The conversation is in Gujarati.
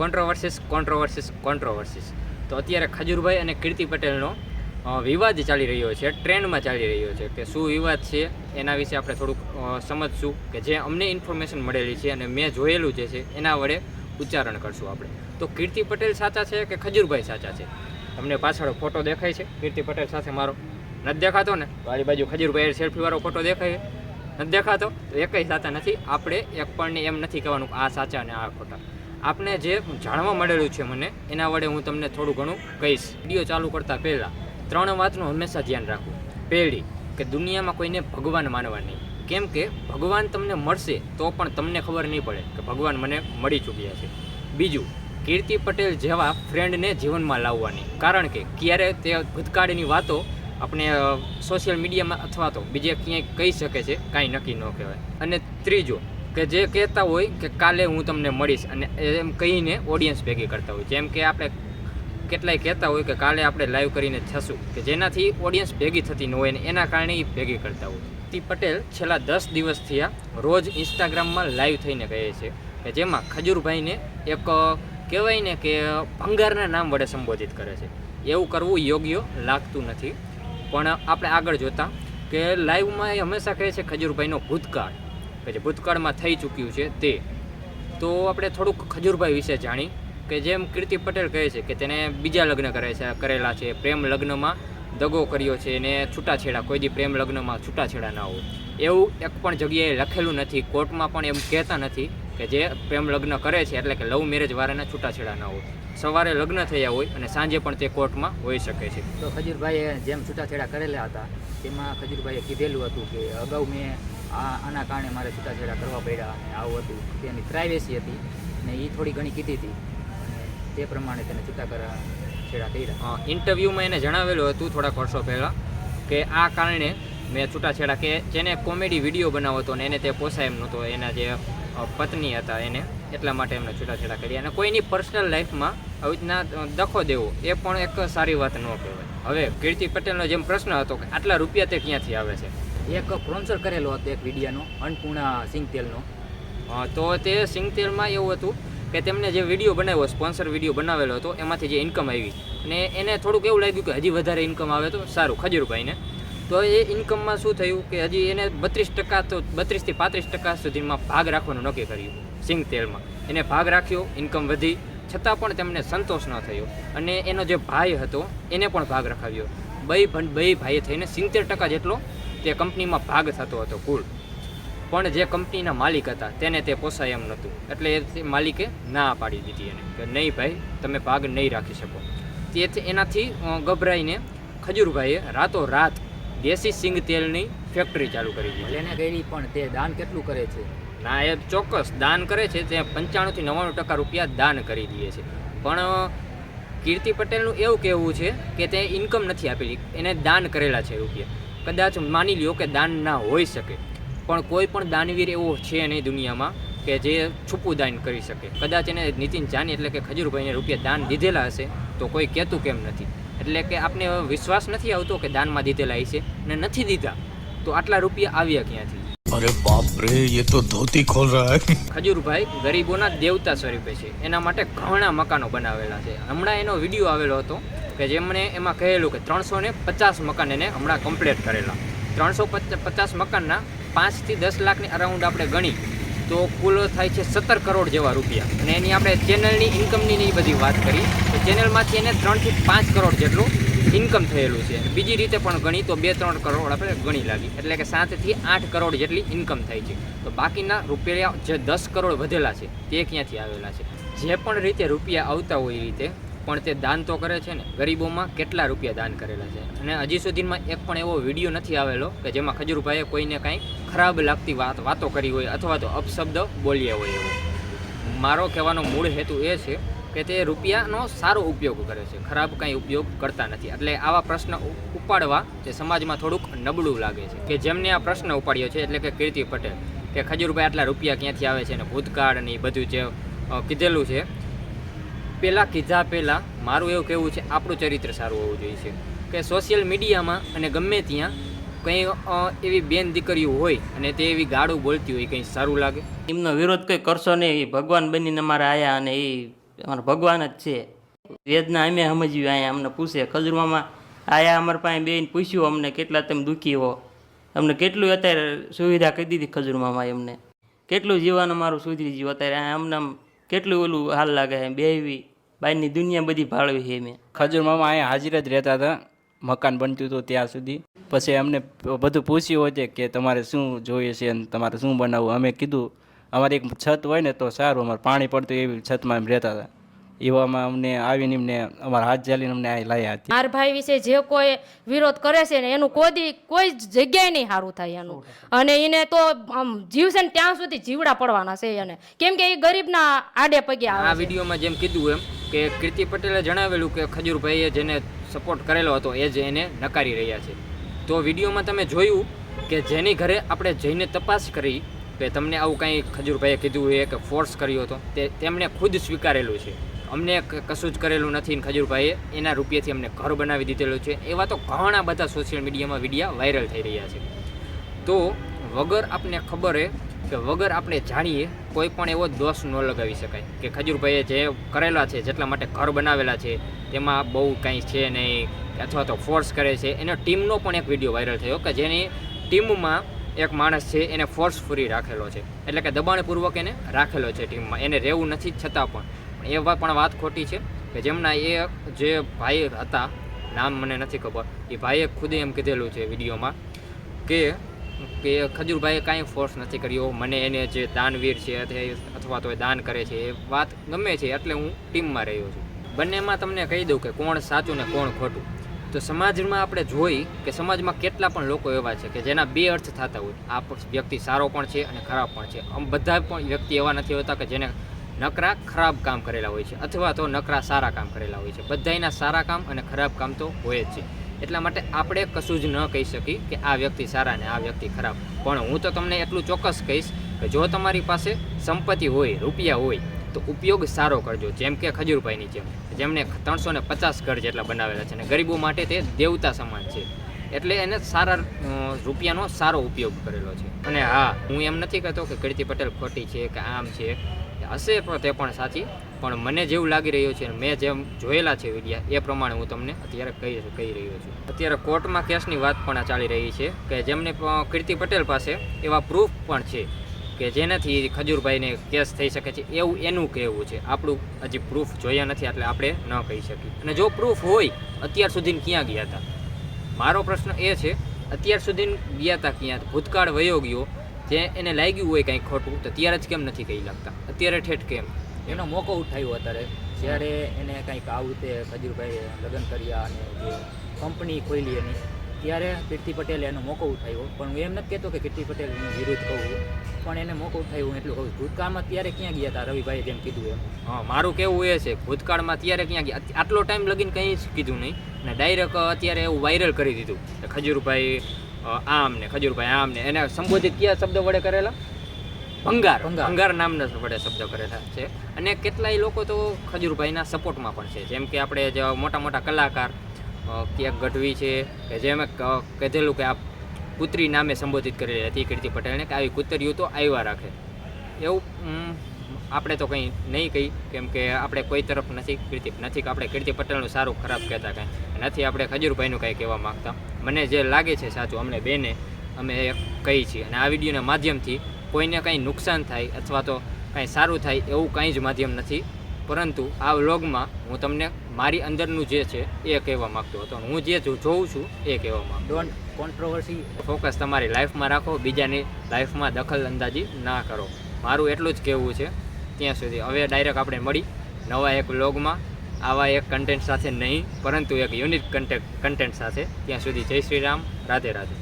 કોન્ટ્રોવર્સીસ તો અત્યારે ખજૂરભાઈ અને કીર્તિ પટેલનો વિવાદ ચાલી રહ્યો છે, ટ્રેન્ડમાં ચાલી રહ્યો છે. કે શું વિવાદ છે એના વિશે આપણે થોડુંક સમજશું, કે જે અમને ઇન્ફોર્મેશન મળેલી છે અને મેં જોયેલું જે છે એના વડે ઉચ્ચારણ કરશું આપણે. તો કીર્તિ પટેલ સાચા છે કે ખજૂરભાઈ સાચા છે? તમને પાછળ ફોટો દેખાય છે કીર્તિ પટેલ સાથે મારો? નથી દેખાતો ને? વાળી બાજુ ખજૂરભાઈ સેલ્ફીવાળો ફોટો દેખાય નથી દેખાતો? તો એ કંઈ સાચા નથી. આપણે એક પણ એમ નથી કહેવાનું કે આ સાચા અને આ ખોટા. આપને જે જાણવા મળેલું છે મને એના વડે હું તમને થોડું ઘણું કહીશ. વિડીયો ચાલુ કરતાં પહેલાં 3 વાતનું હંમેશા ધ્યાન રાખવું. પહેલી, કે દુનિયામાં કોઈને ભગવાન માનવા નહીં. કેમ કે ભગવાન તમને મળશે તો પણ તમને ખબર નહીં પડે કે ભગવાન મને મળી ચૂક્યા છે. બીજું, કીર્તિ પટેલ જેવા ફ્રેન્ડને જીવનમાં લાવવાની. કારણ કે ક્યારે તે ભૂતકાળની વાતો આપણે સોશિયલ મીડિયામાં અથવા તો બીજે ક્યાંય કહી શકે છે, કાંઈ નક્કી ન કહેવાય. અને ત્રીજું, કે જે કહેતા હોય કે કાલે હું તમને મળીશ અને એમ કહીને ઓડિયન્સ ભેગી કરતા હોય. જેમ કે આપણે કેટલાય કહેતા હોય કે કાલે આપણે લાઈવ કરીને થશું, કે જેનાથી ઓડિયન્સ ભેગી થતી ન હોય ને એના કારણે એ ભેગી કરતા હોય. કીર્તિ પટેલ છેલ્લા 10 દિવસથી રોજ ઇન્સ્ટાગ્રામમાં લાઈવ થઈને કહે છે કે જેમાં ખજૂરભાઈને એક કહેવાય ને કે ભંગારના નામ વડે સંબોધિત કરે છે. એવું કરવું યોગ્ય લાગતું નથી. પણ આપણે આગળ જોતાં કે લાઈવમાં એ હંમેશા કહે છે ખજૂરભાઈનો ભૂતકાળ, કે જે ભૂતકાળમાં થઈ ચૂક્યું છે તે. તો આપણે થોડુંક ખજૂરભાઈ વિશે જાણી, કે જેમ કીર્તિ પટેલ કહે છે કે તેને બીજા લગ્ન કરેલા છે, પ્રેમ લગ્નમાં દગો કર્યો છે ને છૂટાછેડા, કોઈ દી પ્રેમ લગ્નમાં છૂટાછેડા ના હોય એવું એક પણ જગ્યાએ લખેલું નથી. કોર્ટમાં પણ એમ કહેતા નથી કે જે પ્રેમ લગ્ન કરે છે એટલે કે લવ મેરેજ વાળાના છૂટાછેડા ના હોય. સવારે લગ્ન થયા હોય અને સાંજે પણ તે કોર્ટમાં હોઈ શકે છે. તો ખજૂરભાઈએ જેમ છૂટાછેડા કરેલા હતા તેમાં ખજૂરભાઈએ કીધેલું હતું કે અગાઉ મેં આના કારણે મારે છૂટાછેડા કરવા પડ્યા અને આવું હતું. તેની પ્રાઇવેસી હતી ને એ થોડી ઘણી કીધી હતી અને તે પ્રમાણે તેને છેડા કર્યા. ઇન્ટરવ્યૂમાં એને જણાવેલું હતું થોડાક વર્ષો પહેલાં કે આ કારણે મેં છૂટાછેડા, કે જેને કોમેડી વિડીયો બનાવ્યો હતો ને એને તે પોસાય એમ નહોતો, એના જે પત્ની હતા એને, એટલા માટે એમને છૂટાછેડા કર્યા. અને કોઈની પર્સનલ લાઈફમાં આવી રીતના દખો દેવો એ પણ એક સારી વાત ન કહેવાય. હવે કીર્તિ પટેલનો જેમ પ્રશ્ન હતો કે આટલા રૂપિયા તે ક્યાંથી આવે છે, એક સ્પોન્સર કરેલો હતો એક વિડીયોનો, અન્નપૂર્ણા સિંગતેલનો. તો તે સિંગતેલમાં એવું હતું કે તેમને જે વિડીયો બનાવ્યો, સ્પોન્સર વિડીયો બનાવેલો હતો, એમાંથી જે ઇન્કમ આવી અને એને થોડુંક એવું લાગ્યું કે હજી વધારે ઇન્કમ આવે તો સારું ખજૂરભાઈને. તો એ ઇન્કમમાં શું થયું કે હજી એને 32% તો 32 થી 35% સુધીમાં ભાગ રાખવાનું નક્કી કર્યું સિંગતેલમાં. એને ભાગ રાખ્યો, ઇન્કમ વધી, છતાં પણ તેમને સંતોષ ન થયો અને એનો જે ભાઈ હતો એને પણ ભાગ રખાવ્યો. બે ભાઈએ થઈને 70% જેટલો તે કંપનીમાં ભાગ થતો હતો કુલ. પણ જે કંપનીના માલિક હતા તેને તે પોસાય એમ નહોતું, એટલે એ માલિકે ના પાડી દીધી એને કે નહીં ભાઈ, તમે ભાગ નહીં રાખી શકો. તેથી એનાથી ગભરાઈને ખજૂરભાઈએ રાતોરાત દેશી સિંગ તેલની ફેક્ટરી ચાલુ કરી દીધી. એને ગયેલી પણ તે દાન કેટલું કરે છે? ના, એ ચોક્કસ દાન કરે છે. તે 95 થી 99% રૂપિયા દાન કરી દે છે. પણ કીર્તિ પટેલનું એવું કહેવું છે કે તે ઇન્કમ નથી આપેલી, એને દાન કરેલા છે રૂપિયા. કદાચ માની લ્યો કે દાન ના હોઈ શકે, પણ કોઈ પણ દાનવીર એવો છે નહીં દુનિયામાં કે જે છુપું દાન કરી શકે. કદાચ એને નીતિન જાની એટલે કે ખજૂરભાઈને રૂપિયા દાન દીધેલા હશે તો કોઈ કહેતું કેમ નથી. એટલે કે આપને વિશ્વાસ નથી આવતો કે દાનમાં દીધેલા હશે ને નથી દીધા તો આટલા રૂપિયા આવ્યા ક્યાંથી? અરે બાપ રે, ये तो धोती खोल रहा है. ખજૂરભાઈ ગરીબોના દેવતા સ્વરૂપે છે. એના માટે ઘણા મકાનો બનાવેલા છે. હમણાં એનો વિડીયો આવેલો હતો કે જેમણે એમાં કહેલું કે 350 મકાન એને હમણાં કમ્પ્લીટ કરેલા. 350 મકાનના 5 થી 10 લાખની અરાઉન્ડ આપણે ગણી તો કુલ થાય છે 17 કરોડ જેવા રૂપિયા. અને એની આપણે ચેનલની ઇન્કમની બધી વાત કરી તો ચેનલમાંથી એને 3 થી 5 કરોડ જેટલું ઇન્કમ થયેલું છે. બીજી રીતે પણ ગણી તો 2-3 કરોડ આપણે ગણી લાગી, એટલે કે 7 થી 8 કરોડ જેટલી ઇન્કમ થાય છે. તો બાકીના રૂપિયા જે 10 કરોડ વધેલા છે તે ક્યાંથી આવેલા છે? જે પણ રીતે રૂપિયા આવતા હોય એ રીતે પણ તે દાન તો કરે છે ને. ગરીબોમાં કેટલા રૂપિયા દાન કરેલા છે અને હજી સુધીમાં એક પણ એવો વિડીયો નથી આવેલો કે જેમાં ખજૂરભાઈએ કોઈને કાંઈ ખરાબ લાગતી વાતો કરી હોય અથવા તો અપશબ્દ બોલ્યા હોય એવો. મારો કહેવાનો મૂળ હેતુ એ છે કે તે રૂપિયાનો સારો ઉપયોગ કરે છે, ખરાબ કાંઈ ઉપયોગ કરતા નથી. એટલે આવા પ્રશ્ન ઉપાડવા તે સમાજમાં થોડુંક નબળું લાગે છે. કે જેમને આ પ્રશ્ન ઉપાડ્યો છે એટલે કે કીર્તિ પટેલ, કે ખજૂરભાઈ આટલા રૂપિયા ક્યાંથી આવે છે અને ભૂતકાળ અને એ બધું જે કીધેલું છે, પહેલાં મારું એવું કહેવું છે આપણું ચરિત્ર સારું હોવું જોઈએ છે. કે સોશિયલ મીડિયામાં અને ગમે ત્યાં કંઈ એવી બેન દીકરીઓ હોય અને તે એવી ગાળું બોલતી હોય કંઈ સારું લાગે? એમનો વિરોધ કંઈ કરશો નહીં, ભગવાન બનીને અમારે આવ્યા અને એ અમારા ભગવાન જ છે. વેદના અમે સમજવી, અહીંયા અમને પૂછે ખજૂરમાં આયા અમારા પાસે બેન પૂછ્યું અમને કેટલા તમે દુઃખી હો, અમને કેટલું અત્યારે સુવિધા કરી દીધી ખજૂરમાં એમને, કેટલું જીવન અમારું સુધરી ગયું. અત્યારે અમને આમ કેટલું ઓલું હાલ લાગે છે, બેહવી બહારની દુનિયા બધી ભાળવી છે. મેં ખજૂર મામા અહીંયા હાજર જ રહેતા હતા, મકાન બનતું હતું ત્યાં સુધી. પછી અમને બધું પૂછ્યું હતું કે તમારે શું જોઈએ છે અને તમારે શું બનાવવું. અમે કીધું અમારે એક છત હોય ને તો સારું, અમારે પાણી પડતું એવી છતમાં એમ રહેતા હતા. એવામાં અમને આવીને એમને અમારા હાથ ચાલીને અમને અહીં લાવ્યા હતી. મારા ભાઈ વિશે જે કોઈ વિરોધ કરે છે ને એનું કોઈ જગ્યાએ નહીં સારું થાય એનું, અને એને તો આમ જીવશે ને ત્યાં સુધી જીવડા પડવાના છે એને, કેમ કે એ ગરીબના આડે પગે આવે. આ વિડીયોમાં જેમ કીધું એમ કે કીર્તિ પટેલે જણાવેલું કે ખજૂરભાઈએ જેને સપોર્ટ કરેલો હતો એ જ એને નકારી રહ્યા છે. તો વિડીયોમાં તમે જોયું કે જેની ઘરે આપણે જઈને તપાસ કરી કે તમને આવું કંઈ ખજૂરભાઈએ કીધું હોય કે ફોર્સ કર્યો હતો, તેમણે ખુદ સ્વીકારેલું છે. અમને કશું જ કરેલું નથી ને ખજૂરભાઈએ એના રૂપિયાથી અમને ઘર બનાવી દીધેલું છે. એવા તો ઘણા બધા સોશિયલ મીડિયામાં વિડીયા વાયરલ થઈ રહ્યા છે. તો વગર આપણે ખબર હે કે વગર આપણે જાણીએ કોઈ પણ એવો દોષ ન લગાવી શકાય કે ખજૂરભાઈએ જે કરેલા છે, જેટલા માટે ઘર બનાવેલા છે તેમાં બહુ કંઈ છે નહીં, અથવા તો ફોર્સ કરે છે. એનો ટીમનો પણ એક વિડીયો વાયરલ થયો કે જેની ટીમમાં એક માણસ છે એને ફોર્સફુલી રાખેલો છે, એટલે કે દબાણપૂર્વક એને રાખેલો છે ટીમમાં, એને રહેવું નથી છતાં પણ. એ પણ વાત ખોટી છે કે જેમના એ જે ભાઈ હતા, નામ મને નથી ખબર, એ ભાઈએ ખુદે એમ કીધેલું છે વિડીયોમાં કે ખજૂરભાઈએ કાંઈ ફોર્સ નથી કર્યો. મને એને જે દાનવીર છે અથવા તો એ દાન કરે છે એ વાત ગમે છે એટલે હું ટીમમાં રહ્યો છું. બંનેમાં તમને કહી દઉં કે કોણ સાચું ને કોણ ખોટું. તો સમાજમાં આપણે જોઈ કે સમાજમાં કેટલા પણ લોકો એવા છે કે જેના બે અર્થ થતા હોય. આ વ્યક્તિ સારો પણ છે અને ખરાબ પણ છે. આમ બધા પણ વ્યક્તિ એવા નથી હોતા કે જેને નકરા ખરાબ કામ કરેલા હોય છે અથવા તો નકરા સારા કામ કરેલા હોય છે. બધાયના સારા કામ અને ખરાબ કામ તો હોય જ છે. એટલા માટે આપણે કશું જ ન કહી શકીએ કે આ વ્યક્તિ સારા ને આ વ્યક્તિ ખરાબ. પણ હું તો તમને એટલું ચોક્કસ કહીશ કે જો તમારી પાસે સંપત્તિ હોય, રૂપિયા હોય, તો ઉપયોગ સારો કરજો. જેમ કે ખજૂરભાઈની જેમને 350 ઘર જેટલા બનાવેલા છે અને ગરીબો માટે તે દેવતા સમાન છે. એટલે એને સારા રૂપિયાનો સારો ઉપયોગ કરેલો છે. અને હા, હું એમ નથી કહેતો કે કીર્તિ પટેલ ખોટી છે કે આમ છે, હશે પણ તે પણ સાચી, પણ મને જેવું લાગી રહ્યું છે, મેં જેમ જોયેલા છે વિડીયા એ પ્રમાણે હું તમને અત્યારે કહી રહ્યો છું. અત્યારે કોર્ટમાં કેસની વાત પણ ચાલી રહી છે કે જેમને કીર્તિ પટેલ પાસે એવા પ્રૂફ પણ છે કે જેનાથી ખજૂરભાઈને કેસ થઈ શકે છે એવું એનું કહેવું છે. આપણું હજી પ્રૂફ જોયા નથી એટલે આપણે ન કહી શકીએ. અને જો પ્રૂફ હોય, અત્યાર સુધી ક્યાં ગયા હતા? મારો પ્રશ્ન એ છે, અત્યાર સુધી ગયા હતા ક્યાં? ભૂતકાળ વયો ગયો, જે એને લાગ્યું હોય કંઈક ખોટું તો ત્યારે જ કેમ નથી કહી લાગતા? અત્યારે ઠેઠ કેમ? એનો મોકો ઉઠાવ્યો અત્યારે, જ્યારે એને કંઈક આવું તે ખજૂરભાઈએ લગ્ન કર્યા અને જે કંપની ખોલી એની, ત્યારે કીર્તિ પટેલે એનો મોકો ઉઠાવ્યો. પણ હું એમ નથી કહેતો કે કીર્તિ પટેલ વિરુદ્ધ કહું, પણ એને મોકો ઉઠાવ્યો એટલું કહું. ભૂતકાળમાં ત્યારે ક્યાં ગયા હતા રવિભાઈએ જેમ કીધું એમ? હા, મારું કહેવું એ છે ભૂતકાળમાં ત્યારે ક્યાં ગયા? આટલો ટાઈમ લગીને કંઈ જ કીધું નહીં ને ડાયરેક્ટ અત્યારે એવું વાયરલ કરી દીધું કે ખજૂરભાઈ આમ ને ખજૂરભાઈ આમ ને. એને સંબોધિત કયા શબ્દ વડે કરેલા? ભંગાર નામના વડે શબ્દ કરેલા છે. અને કેટલાય લોકો તો ખજૂરભાઈના સપોર્ટમાં પણ છે. જેમ કે આપણે જે મોટા મોટા કલાકાર ક્યાંક ગઢવી છે કે જેમ કહેલું કે આ પુત્રી નામે સંબોધિત કરેલી હતી કીર્તિ પટેલને કે આવી કુતરીઓ તો આવ્યા રાખે. એવું આપણે તો કંઈ નહીં કહી, કેમ કે આપણે કોઈ તરફ નથી કે આપણે કીર્તિ પટેલનું સારું ખરાબ કહેતા કાંઈ નથી. આપણે ખજૂરભાઈનું કંઈ કહેવા માગતા. મને જે લાગે છે સાચું અમને બેને અમે કહી છીએ. અને આ વિડીયોના માધ્યમથી કોઈને કંઈ નુકસાન થાય અથવા તો કંઈ સારું થાય એવું કંઈ જ માધ્યમ નથી. પરંતુ આ વ્લોગમાં હું તમને મારી અંદરનું જે છે એ કહેવા માગતો હતો. હું જે જોઉં છું એ કહેવા માગતો. Don't controversy. ફોકસ તમારી લાઈફમાં રાખો, બીજાની લાઈફમાં દખલ અંદાજી ના કરો. મારું એટલું જ કહેવું છે. ત્યાં સુધી હવે ડાયરેક્ટ આપણે મળી નવા એક વ્લોગમાં, આવા એક કન્ટેન્ટ સાથે નહીં પરંતુ એક યુનિક કન્ટેન્ટ સાથે. ત્યાં સુધી જય શ્રી રામ, રાધે રાધે.